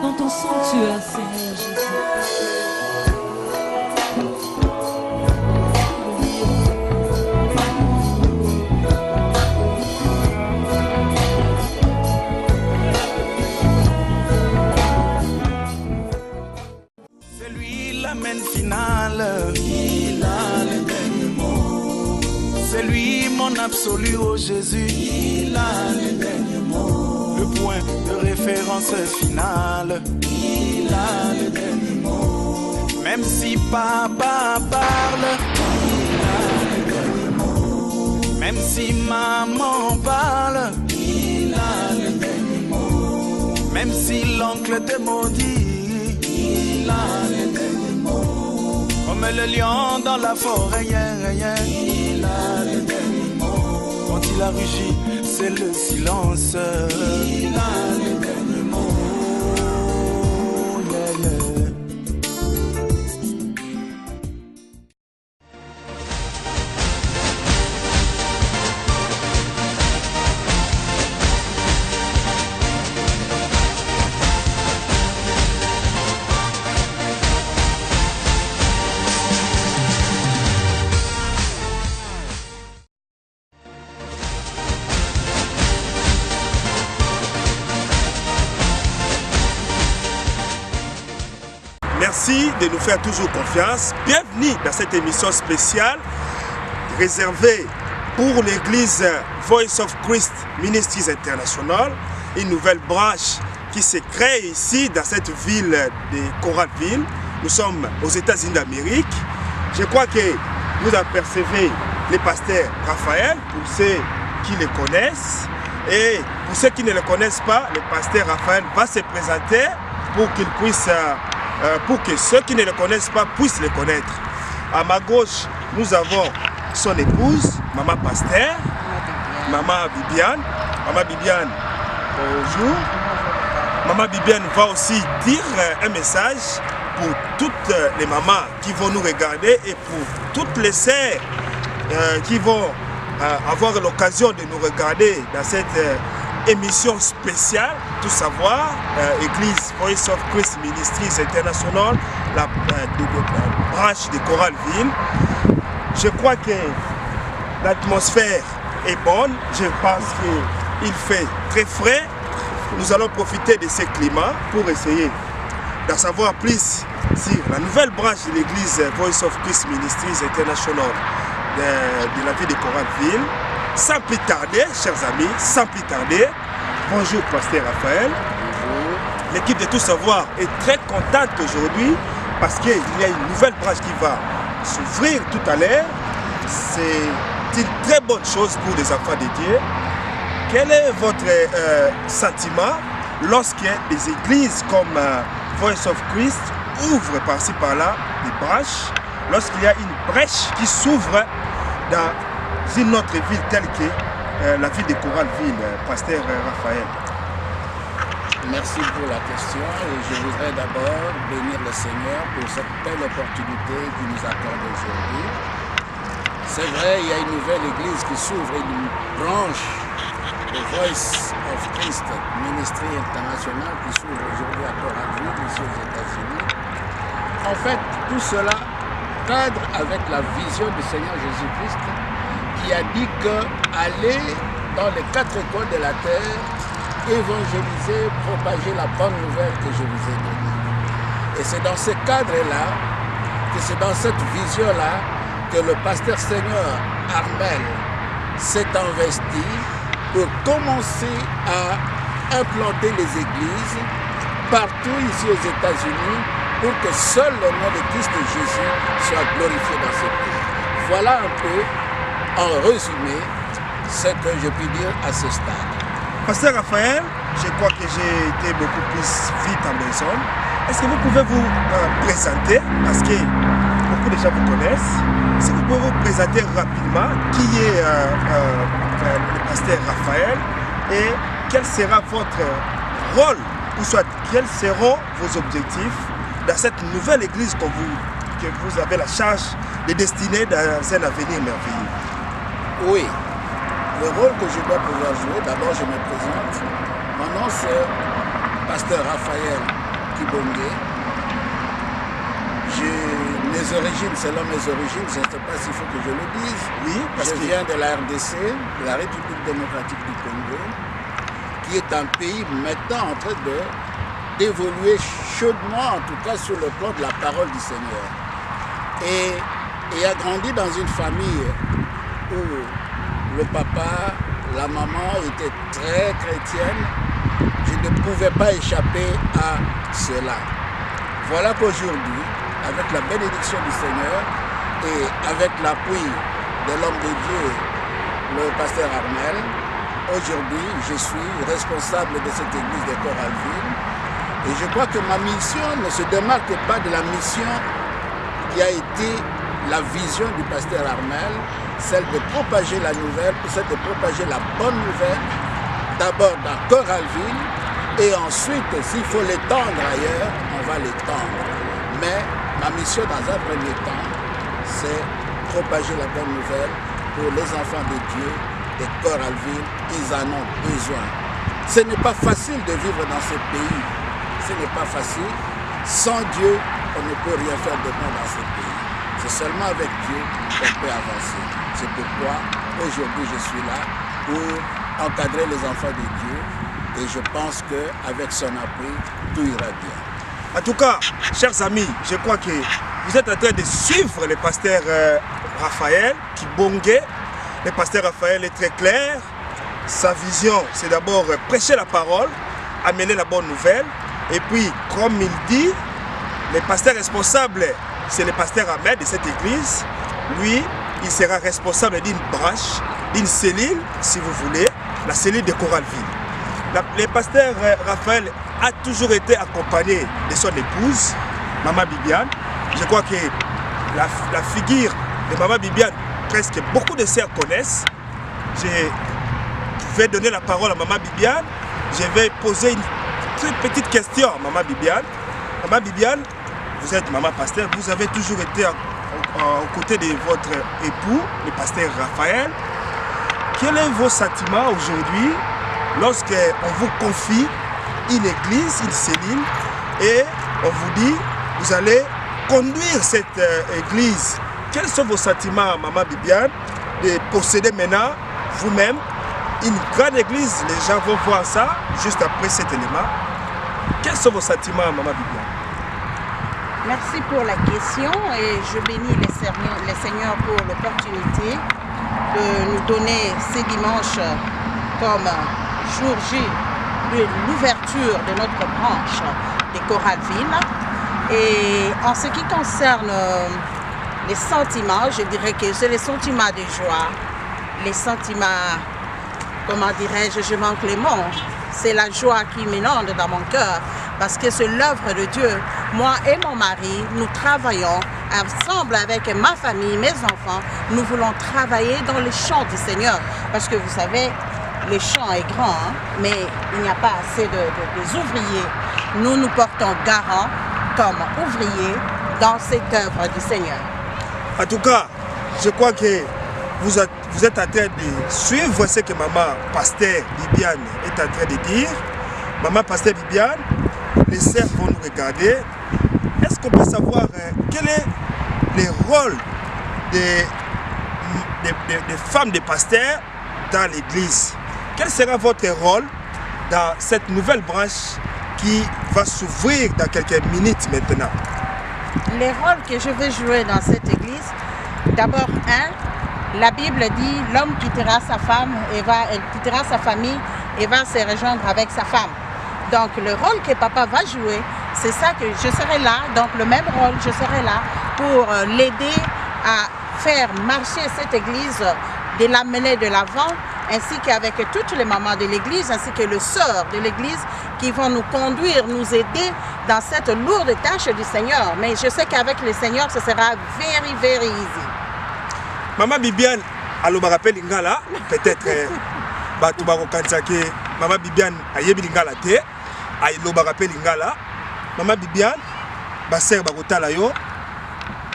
dans ton sanctuaire, Seigneur Jésus. C'est lui l'amène finale, il a le dernier mot. C'est lui mon absolu, oh Jésus, il a le dernier mot. Le point de référence final, il a le dernier mot. Même si papa parle, il a le dernier mot. Même si maman parle, il a le dernier mot. Même si l'oncle te maudit, il a le dernier mot. Comme le lion dans la forêt, il a le dernier mot. Quand il a rugi, c'est le silence. Il a le dernier mot. Merci de nous faire toujours confiance. Bienvenue dans cette émission spéciale réservée pour l'église Voice of Christ Ministries International, une nouvelle branche qui se crée ici dans cette ville de Coralville. Nous sommes aux États-Unis d'Amérique. Je crois que vous apercevez le pasteur Raphaël pour ceux qui le connaissent. Et pour ceux qui ne le connaissent pas, le pasteur Raphaël va se présenter pour qu'il puisse pour que ceux qui ne le connaissent pas puissent le connaître. À ma gauche, nous avons son épouse, Maman Pasteur, Maman Bibiane. Maman Bibiane, bonjour. Maman Bibiane va aussi dire un message pour toutes les mamans qui vont nous regarder et pour toutes les sœurs qui vont avoir l'occasion de nous regarder dans cette émission spéciale, tout savoir, Église Voice of Christ Ministries International, la branche de Coralville. Je crois que l'atmosphère est bonne, je pense qu'il fait très frais. Nous allons profiter de ce climat pour essayer d'en savoir plus sur la nouvelle branche de l'Église Voice of Christ Ministries International de la ville de Coralville. Sans plus tarder, chers amis, sans plus tarder, bonjour Pasteur Raphaël. Bonjour. L'équipe de Tout Savoir est très contente aujourd'hui parce qu'il y a une nouvelle branche qui va s'ouvrir tout à l'heure. C'est une très bonne chose pour les enfants de Dieu. Quel est votre sentiment lorsque les églises comme Voice of Christ ouvrent par-ci par-là des branches, lorsqu'il y a une brèche qui s'ouvre dans une autre ville telle que la ville de Coralville, pasteur Raphaël? Merci pour la question et je voudrais d'abord bénir le Seigneur pour cette belle opportunité qu'il nous accorde aujourd'hui. C'est vrai, il y a une nouvelle église qui s'ouvre, une branche de Voice of Christ Ministry International qui s'ouvre aujourd'hui à Coralville, ici aux États-Unis. En fait, tout cela cadre avec la vision du Seigneur Jésus-Christ qui a dit que aller dans les quatre coins de la terre, évangéliser, propager la bonne nouvelle que je vous ai donnée. Et c'est dans ce cadre-là, que c'est dans cette vision-là que le pasteur Seigneur Armel s'est investi pour commencer à implanter les églises partout ici aux États-Unis pour que seul le nom de Christ Jésus soit glorifié dans ce pays. Voilà un peu, en résumé, ce que je puis dire à ce stade. Pasteur Raphaël, je crois que j'ai été beaucoup plus vite en besogne. Est-ce que vous pouvez vous présenter, parce que beaucoup de gens vous connaissent, est-ce que vous pouvez vous présenter rapidement qui est le pasteur Raphaël et quel sera votre rôle, ou soit quels seront vos objectifs dans cette nouvelle église que vous avez la charge de destiner dans un avenir merveilleux? Oui, le rôle que je dois pouvoir jouer, d'abord je me présente. Mon nom c'est pasteur Raphaël Kibonge. Mes origines, selon mes origines, je ne sais pas s'il faut que je le dise. Oui, je viens de la RDC, de la République démocratique du Congo, qui est un pays maintenant en train d'évoluer chaudement, en tout cas sur le plan de la parole du Seigneur. Et a grandi dans une famille où le papa, la maman étaient très chrétiennes. Je ne pouvais pas échapper à cela. Voilà qu'aujourd'hui, avec la bénédiction du Seigneur et avec l'appui de l'homme de Dieu, le pasteur Armel, aujourd'hui je suis responsable de cette église de Coralville et je crois que ma mission ne se démarque pas de la mission qui a été la vision du pasteur Armel, celle de propager la nouvelle, celle de propager la bonne nouvelle, d'abord dans Coralville et ensuite s'il faut l'étendre ailleurs, on va l'étendre. Mais ma mission dans un premier temps, c'est propager la bonne nouvelle pour les enfants de Dieu de Coralville. Ils en ont besoin. Ce n'est pas facile de vivre dans ce pays. Ce n'est pas facile. Sans Dieu, on ne peut rien faire de bon dans ce pays. C'est seulement avec Dieu qu'on peut avancer. C'est pourquoi aujourd'hui je suis là pour encadrer les enfants de Dieu. Et je pense qu'avec son appui, tout ira bien. En tout cas, chers amis, je crois que vous êtes en train de suivre le pasteur Raphaël Kibonge. Le pasteur Raphaël est très clair. Sa vision, c'est d'abord prêcher la parole, amener la bonne nouvelle. Et puis, comme il dit, le pasteur responsable, c'est le pasteur Ahmed de cette église. Lui, il sera responsable d'une branche, d'une cellule, si vous voulez, la cellule de Coralville. Le pasteur Raphaël a toujours été accompagné de son épouse, Maman Bibiane. Je crois que la figure de Maman Bibiane, presque beaucoup de sœurs connaissent. Je vais donner la parole à Maman Bibiane. Je vais poser une très petite question à Maman Bibiane. Maman Bibiane, vous êtes maman pasteur, vous avez toujours été aux côtés de votre époux, le pasteur Raphaël. Quel est vos sentiments aujourd'hui lorsqu'on vous confie une église, une cellule, et on vous dit, vous allez conduire cette église? Quels sont vos sentiments, Maman Bibiane, de posséder maintenant vous-même une grande église? Les gens vont voir ça juste après cet élément. Quels sont vos sentiments, Maman Bibiane? Merci pour la question et je bénis les Seigneurs pour l'opportunité de nous donner ces dimanches comme jour J de l'ouverture de notre branche de Coralville. Et en ce qui concerne les sentiments, je dirais que c'est les sentiments de joie, les sentiments, comment dirais-je, je manque les mots, c'est la joie qui m'inonde dans mon cœur parce que c'est l'œuvre de Dieu. Moi et mon mari, nous travaillons ensemble avec ma famille, mes enfants, nous voulons travailler dans les champs du Seigneur parce que vous savez, le champ est grand, hein, mais il n'y a pas assez des ouvriers. Nous nous portons garant comme ouvriers dans cette œuvre du Seigneur. En tout cas, je crois que vous êtes en train de suivre ce que Maman Pasteur Bibiane est en train de dire. Maman Pasteur Bibiane, les sœurs vont nous regarder. Est-ce qu'on peut savoir quel est le rôle des femmes de pasteurs dans l'église? Quel sera votre rôle dans cette nouvelle branche qui va s'ouvrir dans quelques minutes maintenant? Les rôles que je vais jouer dans cette église, d'abord, la Bible dit l'homme quittera sa femme et elle quittera sa famille et va se rejoindre avec sa femme. Donc le rôle que papa va jouer, c'est ça que je serai là, donc le même rôle, je serai là pour l'aider à faire marcher cette église, de l'amener de l'avant, ainsi qu'avec toutes les mamans de l'église, ainsi que les sœurs de l'église qui vont nous conduire, nous aider dans cette lourde tâche du Seigneur. Mais je sais qu'avec le Seigneur, ce sera very, very easy. Maman Bibiane, alors je me rappelle Lingala, peut-être Maman Bibiane a yebi Lingala te, je me rappelle Lingala, Maman Bibiane, ma sœur Bagotala yo,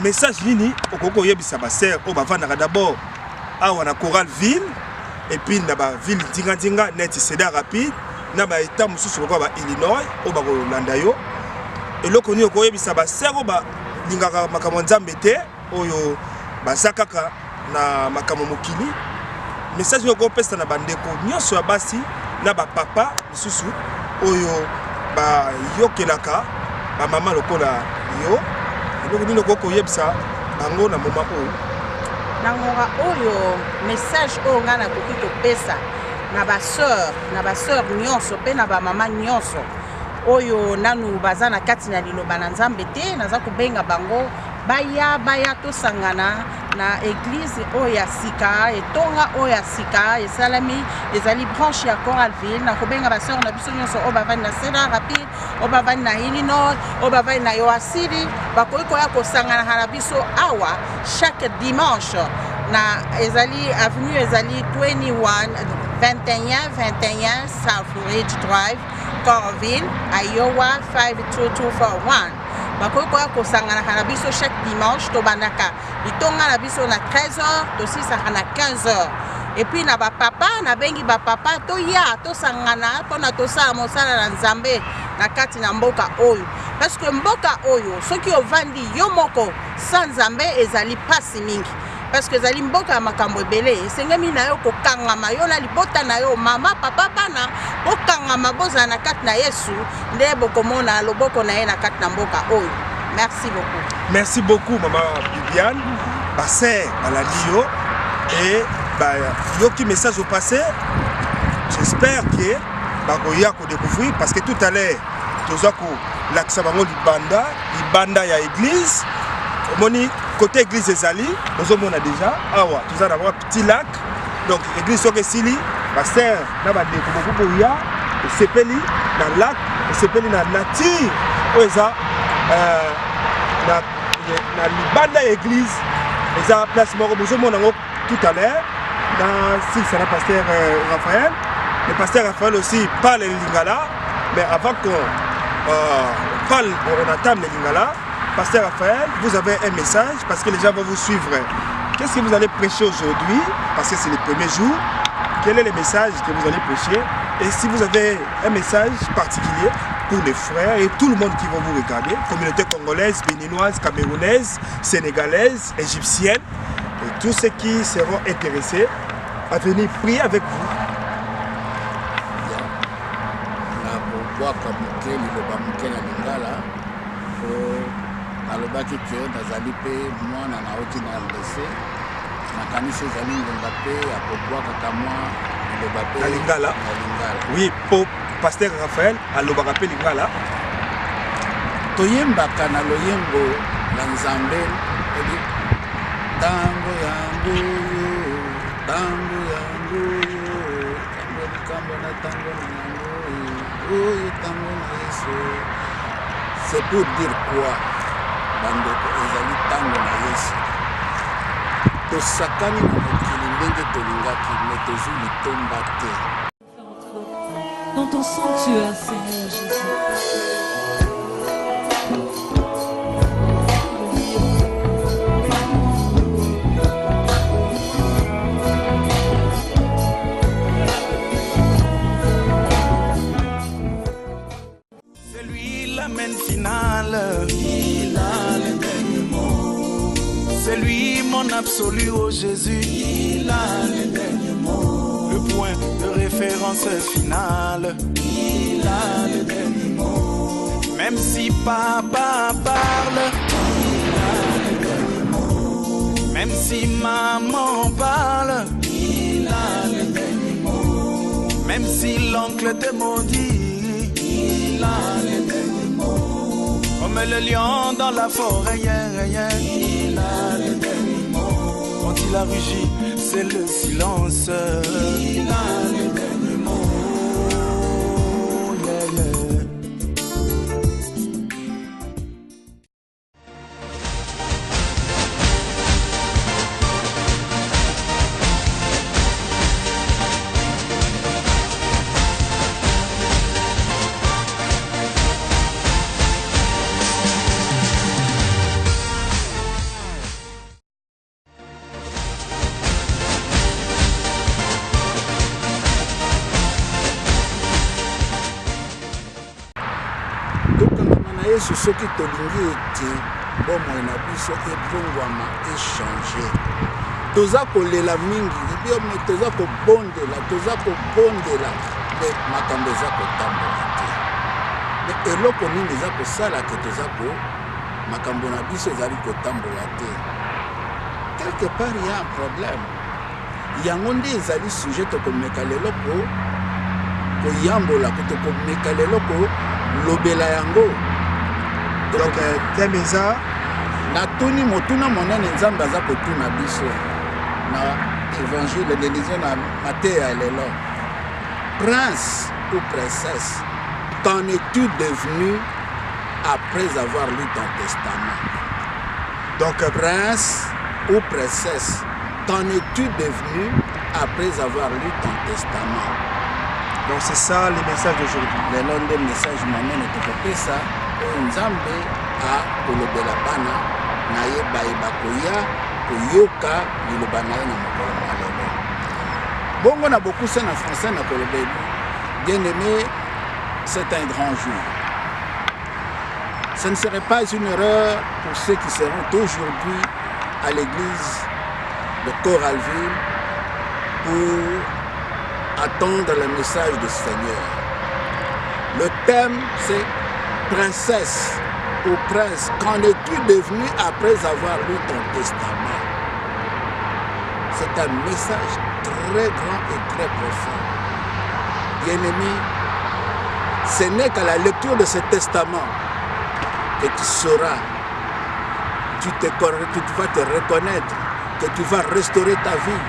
message nini, okoko yebisa ma sœur, o bavana d'abord, à Coralville, et puis dans la ville Dinga net c'est rapide, na ba état mususu ko ba Illinois o ba ko landa yo eloko ni ko yebisa ba sero ba lingaka makambo nzambe te oyo bazakaka na makambo mokili message ko pesa na bandeko nyonso ya basi na ba papa mususu oyo ba yokelaka ba mama lokola yo eloko ni ko yebisa bango na moma oyo nangonga oyo message oyo nga na koki kopesa na ba sœur nyonso pe na ba mama nyonso oyo nanu baza na kati na liloba na nzambe te naza kobenga bango baya tosangana na église oyo ya sika etonga oyo ya sika esalami ezali branche ya Coralville na kobenga ba sœur na biso nyonso oyo bavandi na Cedar Rapids oyo bavandi na Illinois oyo bavandi na Yoasiri bakoki koya kosangana na biso awa chaque dimanche na ezali avenue ezali 21 South Ridge Drive Coralville Iowa 52241 bakoki koya kosangana na biso chaque dimanche tobandaka litonga na biso na 13h tosisaka na 15h et puis na bapapa na bengi bapapa toya tosangana mpona tosala mosala na nzambe na kati na mboka oyo parce que mboka oyo soki ovandi yo moko sa nzambe ezali pasi mingi parce que ezali mboka ya makambo ebele esengemi na yo kokangama yo na libota na yo mama papa bana bokangama bozala na kati na Yesu nde bokomona loboko na ye na kati na mboka oyo. Merci beaucoup. Merci beaucoup maman Bibiane. Basser Baladio et yo qui message au passé. J'espère que bakoya ko découvrir parce que tout à l'heure tozako lakisa bango libanda ya église. Moni côté église ezali ozomona déjà awa toza na petit lac donc église soke sili basser na ba découvrir boya sepeli na lac sepeli na nature oza na libanda ya église eza place moko bozomona ngo tout à l'heure dans si c'est le pasteur Raphaël. Le pasteur Raphaël aussi parle le lingala, mais avant qu'on parle, on entame le lingala. Pasteur Raphaël, vous avez un message parce que les gens vont vous suivre. Qu'est-ce que vous allez prêcher aujourd'hui? Parce que c'est le premier jour. Quel est le message que vous allez prêcher? Et si vous avez un message particulier pour les frères et tout le monde qui va vous regarder, communauté congolaise, béninoise, camerounaise, sénégalaise, égyptienne, et tous ceux qui seront intéressés à venir prier avec vous. Nalobaki ke nazali pe mwana na oti na RDC nakanisi ezali ngonga pe ya kobwakaka mwa liloba pe na lingala. Oui, pour pasteur Raphaël alobaka pe lingala toyembaka na loyembo la nzambe edi tango yangu tango likambo na tango yangu oyo tango na Yesu. C'est pour dire quoi? Bandeko ezali tango na Yesu tosakani na mokili ndenge tolingaki me tozwi litomba te. Dans ton sanctuaire, Seigneur Jésus. Il a le dernier mot. C'est lui mon absolu, oh Jésus. Il a le dernier mot. Le point de référence final. Il a le dernier mot. Même si papa parle, il a le dernier mot. Même si maman parle, il a le dernier mot. Même si l'oncle te maudit, il a le dernier mot. Comme le lion dans la forêt, il a le dernier mot. Quand il a rugi, c'est le silence. Il a le dernier mot. Yesu soki tolingi ete bomoi na biso ebongwama échanger. Toza kolela mingi, ebiome toza kobondela me makambo eza kotambola te. Me eloko nini eza kosala ke toza ko makambo na biso ezali kotambola te. Quelque part il y a un problème. Yango nde ezali sujet tokomeka lelo koyambola tokomeka lelo lobela yango. Donc thème eza natuni motuna monene nzambe aza kotuna biso na évangile de na Matthieu ya lelo. Prince ou princesse, qu'en es-tu devenu après avoir lu ton testament? Donc prince ou princesse, qu'en es-tu devenu après avoir lu ton testament? Donc c'est ça le message d'aujourd'hui. Le long des messages monene tokopesa nzambe a kolobela bana na ye bayeba koya koyoka liloba na ye na mokolo na lelo. Bongo na beaucoup ça en français na kolobela. Bien aimé, c'est un grand jour. Ce ne serait pas une erreur pour ceux qui seront aujourd'hui à l'église de Coralville pour attendre le message du Seigneur. Le thème c'est princesse ou prince, qu'en es-tu devenu après avoir lu ton testament? C'est un message très grand et très profond. Bien-aimé, ce n'est qu'à la lecture de ce testament que tu sauras, tu vas te reconnaître, que tu vas restaurer ta vie,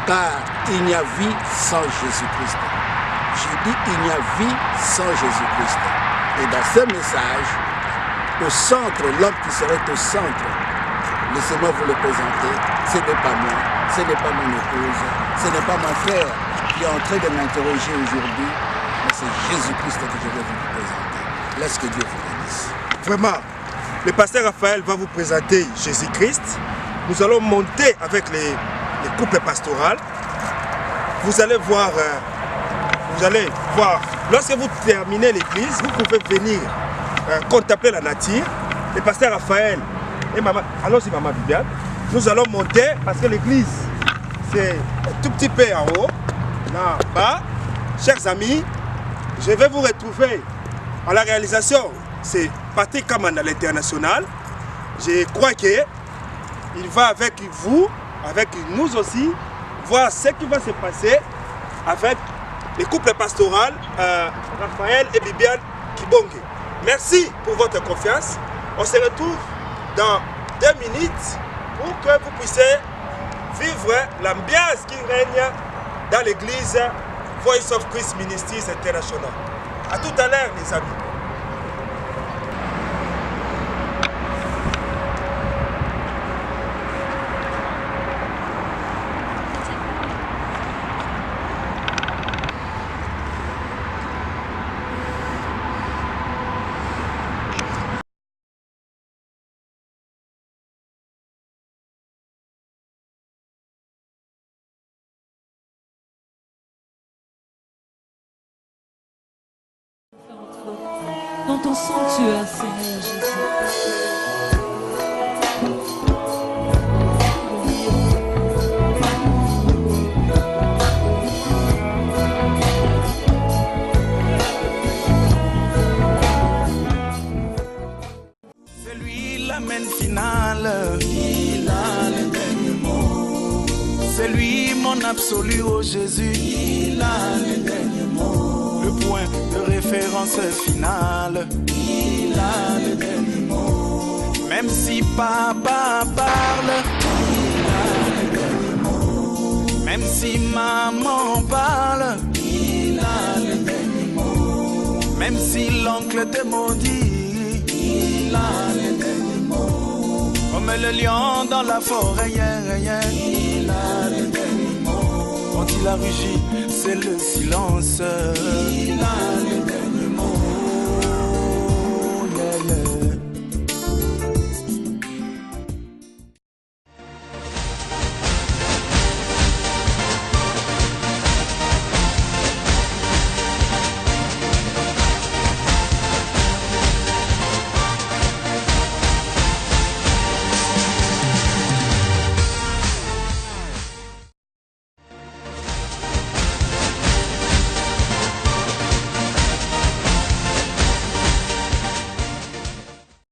car il n'y a vie sans Jésus-Christ. J'ai dit il n'y a vie sans Jésus-Christ. Et dans ce message, au centre, l'homme qui serait au centre, laissez-moi vous le présenter, ce n'est pas moi, ce n'est pas mon épouse, ce n'est pas mon frère qui est en train de m'interroger aujourd'hui, mais c'est Jésus-Christ que je vais vous présenter. Laisse que Dieu vous bénisse. Vraiment, le pasteur Raphaël va vous présenter Jésus-Christ. Nous allons monter avec les couples pastorales. Vous allez voir, lorsque vous terminez l'église, vous pouvez venir contempler la nature. Le pasteur Raphaël et maman, allons-y maman Viviane, nous allons monter parce que l'église c'est un tout petit peu en haut, là-bas. Chers amis, je vais vous retrouver à la réalisation. C'est Patrick Kamanda, l'international. Je crois qu'il va avec vous, avec nous aussi, voir ce qui va se passer avec les couples pastorales Raphaël et Bibiane Kibonge. Merci pour votre confiance. On se retrouve dans 2 minutes pour que vous puissiez vivre l'ambiance qui règne dans l'église Voice of Christ Ministries International. A tout à l'heure, les amis. Dans ton sanctuaire, Seigneur Jésus. C'est lui l'amen finale, il a le dernier mot. C'est lui mon absolu, oh Jésus, il a le dernier mot. Le point de référence final, il a le dernier mot. Même si papa parle, il a le dernier mot. Même si maman parle, il a le dernier mot. Même si l'oncle te maudit, il a le dernier mot. Comme le lion dans la forêt, il a le dernier mot. Quand il a rugi, c'est le silence. Il a le dernier mot.